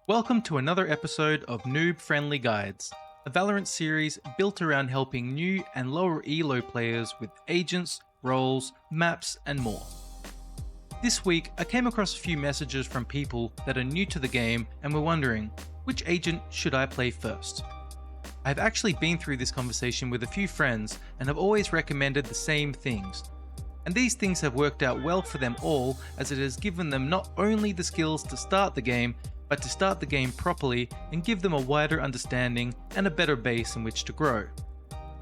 Welcome to another episode of Noob Friendly Guides, a Valorant series built around helping new and lower elo players with agents, roles, maps, and more. This week, I came across a few messages from people that are new to the game and were wondering, which agent should I play first? I've actually been through this conversation with a few friends and have always recommended the same things. And these things have worked out well for them all, as it has given them not only the skills to start the game, but to start the game properly and give them a wider understanding and a better base in which to grow.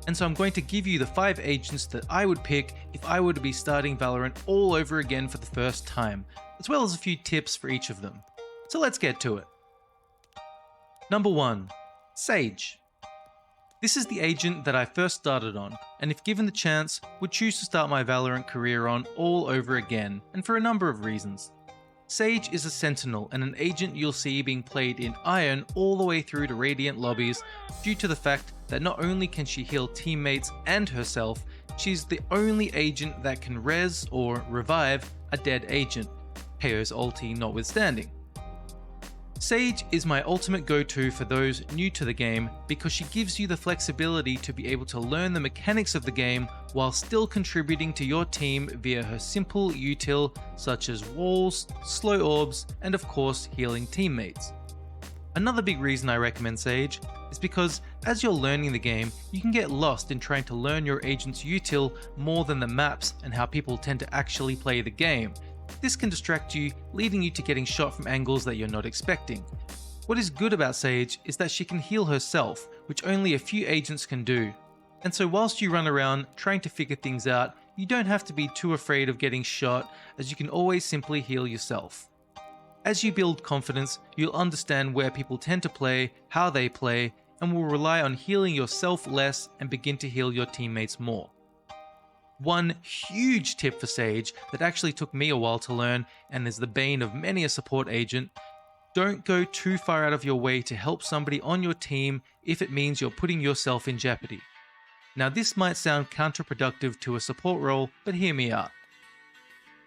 And so I'm going to give you the 5 agents that I would pick if I were to be starting Valorant all over again for the first time, as well as a few tips for each of them. So let's get to it. Number 1. Sage. This is the agent that I first started on, and if given the chance, would choose to start my Valorant career on all over again, and for a number of reasons. Sage is a sentinel and an agent you'll see being played in Iron all the way through to Radiant lobbies due to the fact that not only can she heal teammates and herself, she's the only agent that can res or revive a dead agent, KO's ulti notwithstanding. Sage is my ultimate go-to for those new to the game because she gives you the flexibility to be able to learn the mechanics of the game while still contributing to your team via her simple util such as walls, slow orbs, and of course healing teammates. Another big reason I recommend Sage is because as you're learning the game, you can get lost in trying to learn your agent's util more than the maps and how people tend to actually play the game. This can distract you, leading you to getting shot from angles that you're not expecting. What is good about Sage is that she can heal herself, which only a few agents can do. And so whilst you run around trying to figure things out, you don't have to be too afraid of getting shot, as you can always simply heal yourself. As you build confidence, you'll understand where people tend to play, how they play, and will rely on healing yourself less and begin to heal your teammates more. One huge tip for Sage that actually took me a while to learn and is the bane of many a support agent: don't go too far out of your way to help somebody on your team if it means you're putting yourself in jeopardy. Now this might sound counterproductive to a support role, but hear me out.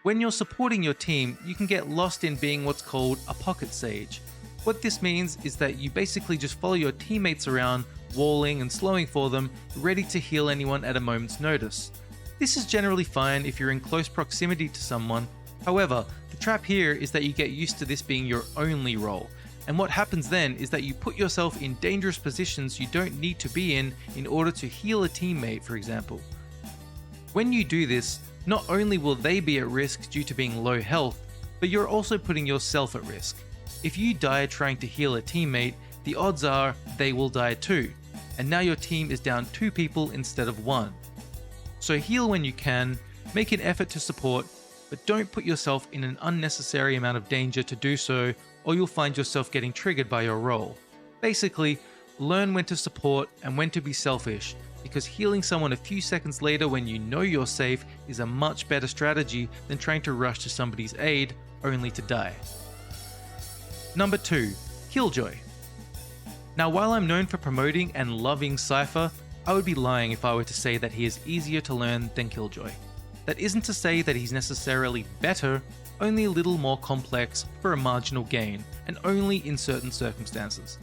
When you're supporting your team, you can get lost in being what's called a pocket Sage. What this means is that you basically just follow your teammates around, walling and slowing for them, ready to heal anyone at a moment's notice. This is generally fine if you're in close proximity to someone. However, the trap here is that you get used to this being your only role, and what happens then is that you put yourself in dangerous positions you don't need to be in order to heal a teammate, for example. When you do this, not only will they be at risk due to being low health, but you're also putting yourself at risk. If you die trying to heal a teammate, the odds are they will die too, and now your team is down 2 people instead of 1. So heal when you can, make an effort to support, but don't put yourself in an unnecessary amount of danger to do so, or you'll find yourself getting triggered by your role. Basically, learn when to support and when to be selfish, because healing someone a few seconds later when you know you're safe is a much better strategy than trying to rush to somebody's aid only to die. Number 2. Killjoy. Now while I'm known for promoting and loving Cypher, I would be lying if I were to say that he is easier to learn than Killjoy. That isn't to say that he's necessarily better, only a little more complex for a marginal gain, and only in certain circumstances.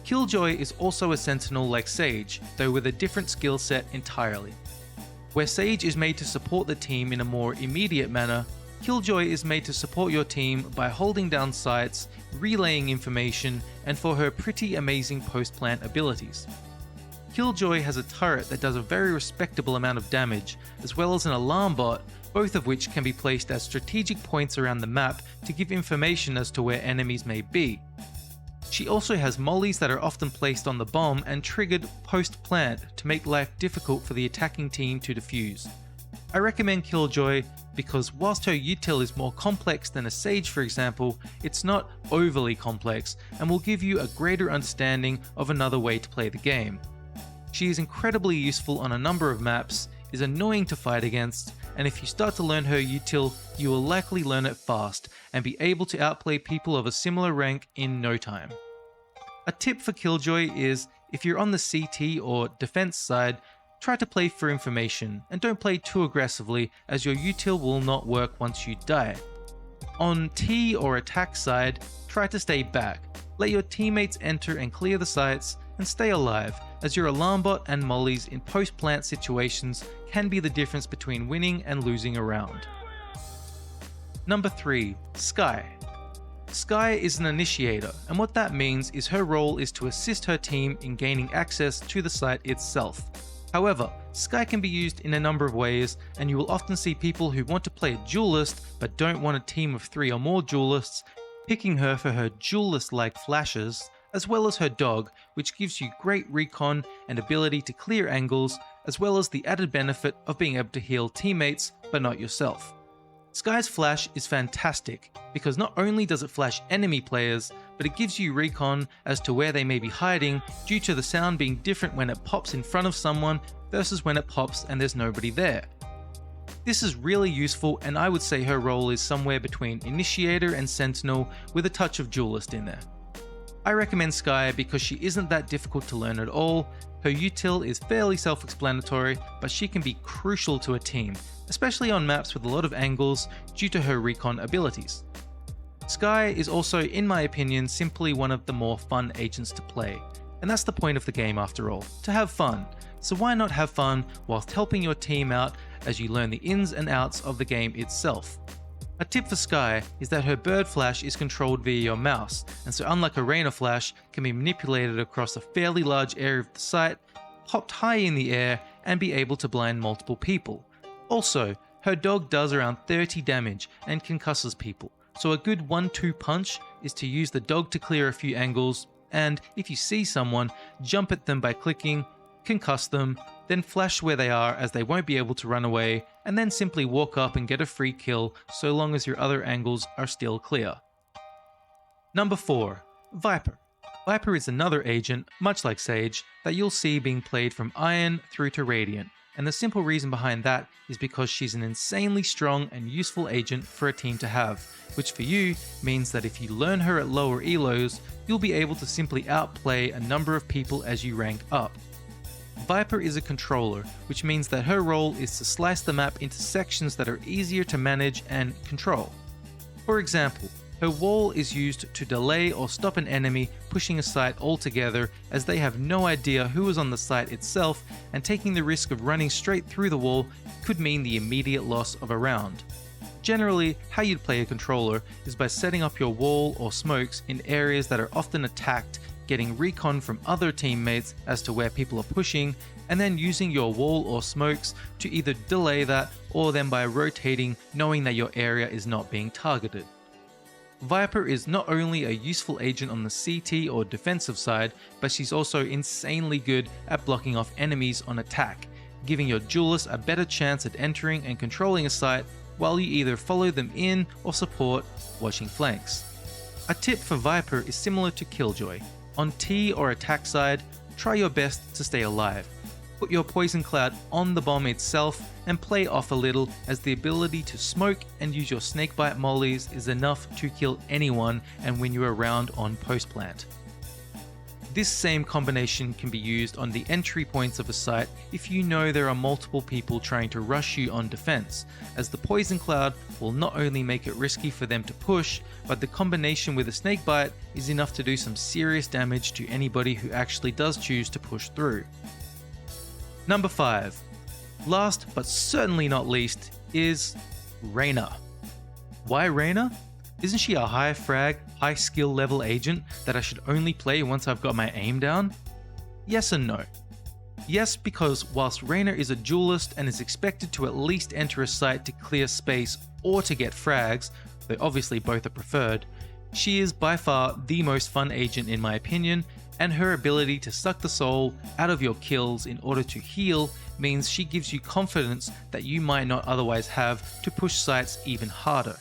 Killjoy is also a sentinel like Sage, though with a different skill set entirely. Where Sage is made to support the team in a more immediate manner, Killjoy is made to support your team by holding down sites, relaying information, and for her pretty amazing post-plant abilities. Killjoy has a turret that does a very respectable amount of damage, as well as an alarm bot, both of which can be placed at strategic points around the map to give information as to where enemies may be. She also has mollies that are often placed on the bomb and triggered post-plant to make life difficult for the attacking team to defuse. I recommend Killjoy because whilst her util is more complex than a Sage for example, it's not overly complex and will give you a greater understanding of another way to play the game. She is incredibly useful on a number of maps, is annoying to fight against, and if you start to learn her util, you will likely learn it fast and be able to outplay people of a similar rank in no time. A tip for Killjoy is, if you're on the CT or defense side, try to play for information and don't play too aggressively as your util will not work once you die. On T or attack side, try to stay back, Let your teammates enter and clear the sites, and stay alive, as your alarm bot and mollies in post-plant situations can be the difference between winning and losing a round. Number 3. Skye. Skye is an initiator, and what that means is her role is to assist her team in gaining access to the site itself. However, Skye can be used in a number of ways, and you will often see people who want to play a duelist but don't want a team of 3 or more duelists picking her for her duelist-like flashes, as well as her dog, which gives you great recon and ability to clear angles, as well as the added benefit of being able to heal teammates but not yourself. Skye's flash is fantastic because not only does it flash enemy players, but it gives you recon as to where they may be hiding due to the sound being different when it pops in front of someone versus when it pops and there's nobody there. This is really useful, and I would say her role is somewhere between Initiator and Sentinel with a touch of Duelist in there. I recommend Skye because she isn't that difficult to learn at all. Her util is fairly self-explanatory, but she can be crucial to a team, especially on maps with a lot of angles due to her recon abilities. Skye is also, in my opinion, simply one of the more fun agents to play, and that's the point of the game after all, to have fun. So why not have fun whilst helping your team out as you learn the ins and outs of the game itself? A tip for Skye is that her bird flash is controlled via your mouse, and so unlike a Reyna flash, can be manipulated across a fairly large area of the site, popped high in the air, and be able to blind multiple people. Also, her dog does around 30 damage and concusses people, so a good 1-2 punch is to use the dog to clear a few angles, and if you see someone, jump at them by clicking, concuss them, then flash where they are as they won't be able to run away, and then simply walk up and get a free kill so long as your other angles are still clear. Number 4. Viper. Viper is another agent, much like Sage, that you'll see being played from Iron through to Radiant, and the simple reason behind that is because she's an insanely strong and useful agent for a team to have, which for you means that if you learn her at lower elos, you'll be able to simply outplay a number of people as you rank up. Viper is a controller, which means that her role is to slice the map into sections that are easier to manage and control. For example, her wall is used to delay or stop an enemy pushing a site altogether, as they have no idea who is on the site itself, and taking the risk of running straight through the wall could mean the immediate loss of a round. Generally, how you'd play a controller is by setting up your wall or smokes in areas that are often attacked, getting recon from other teammates as to where people are pushing, and then using your wall or smokes to either delay that or then by rotating, knowing that your area is not being targeted. Viper is not only a useful agent on the CT or defensive side, but she's also insanely good at blocking off enemies on attack, giving your duelist a better chance at entering and controlling a site while you either follow them in or support watching flanks. A tip for Viper is similar to Killjoy. On T or attack side, try your best to stay alive. Put your poison cloud on the bomb itself and play off a little, as the ability to smoke and use your snakebite mollies is enough to kill anyone and win you a round on post plant. This same combination can be used on the entry points of a site if you know there are multiple people trying to rush you on defense, as the poison cloud will not only make it risky for them to push, but the combination with a snakebite is enough to do some serious damage to anybody who actually does choose to push through. Number 5. Last but certainly not least is Reyna. Why Reyna? Isn't she a high frag, high skill level agent that I should only play once I've got my aim down? Yes and no. Yes, because whilst Reyna is a duelist and is expected to at least enter a site to clear space or to get frags, though obviously both are preferred, she is by far the most fun agent in my opinion, and her ability to suck the soul out of your kills in order to heal means she gives you confidence that you might not otherwise have to push sites even harder.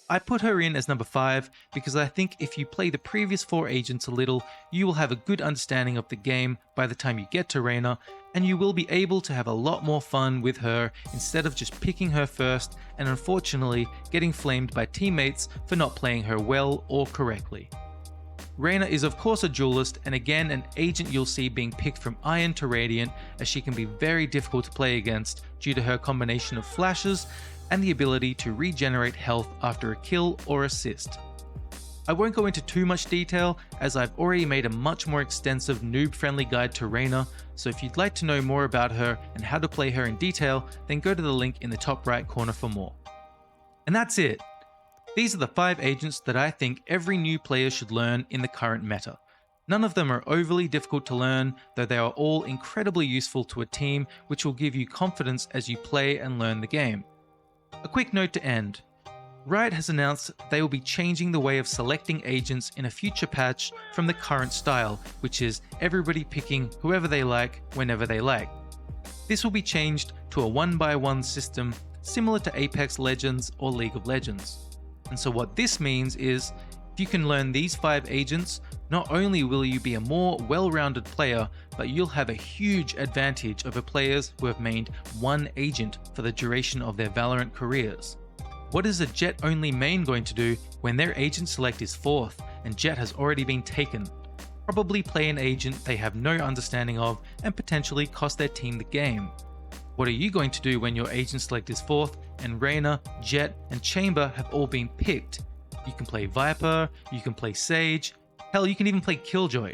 I put her in as number 5 because I think if you play the previous 4 agents a little, you will have a good understanding of the game by the time you get to Reyna, and you will be able to have a lot more fun with her instead of just picking her first and unfortunately getting flamed by teammates for not playing her well or correctly. Reyna is of course a duelist, and again an agent you'll see being picked from Iron to Radiant, as she can be very difficult to play against due to her combination of flashes and the ability to regenerate health after a kill or assist. I won't go into too much detail as I've already made a much more extensive noob-friendly guide to Reyna, so if you'd like to know more about her and how to play her in detail, then go to the link in the top right corner for more. And that's it! These are the 5 agents that I think every new player should learn in the current meta. None of them are overly difficult to learn, though they are all incredibly useful to a team, which will give you confidence as you play and learn the game. A quick note to end. Riot has announced they will be changing the way of selecting agents in a future patch from the current style, which is everybody picking whoever they like whenever they like. This will be changed to a 1-by-1 system similar to Apex Legends or League of Legends. And so what this means is, if you can learn these 5 agents, not only will you be a more well-rounded player, but you'll have a huge advantage over players who have mained one agent for the duration of their Valorant careers. What is a Jett-only main going to do when their agent select is 4th and Jett has already been taken? Probably play an agent they have no understanding of and potentially cost their team the game. What are you going to do when your agent select is 4th and Reyna, Jett, and Chamber have all been picked? You can play Viper, you can play Sage, hell, you can even play Killjoy.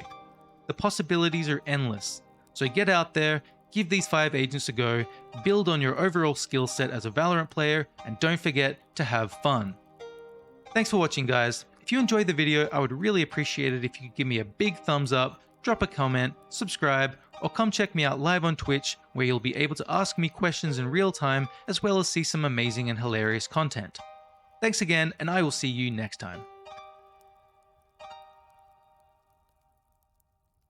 The possibilities are endless, so get out there, give these 5 agents a go, build on your overall skill set as a Valorant player, and don't forget to have fun. Thanks for watching, guys. If you enjoyed the video, I would really appreciate it if you could give me a big thumbs up, drop a comment, subscribe, or come check me out live on Twitch, where you'll be able to ask me questions in real time, as well as see some amazing and hilarious content. Thanks again, and I will see you next time.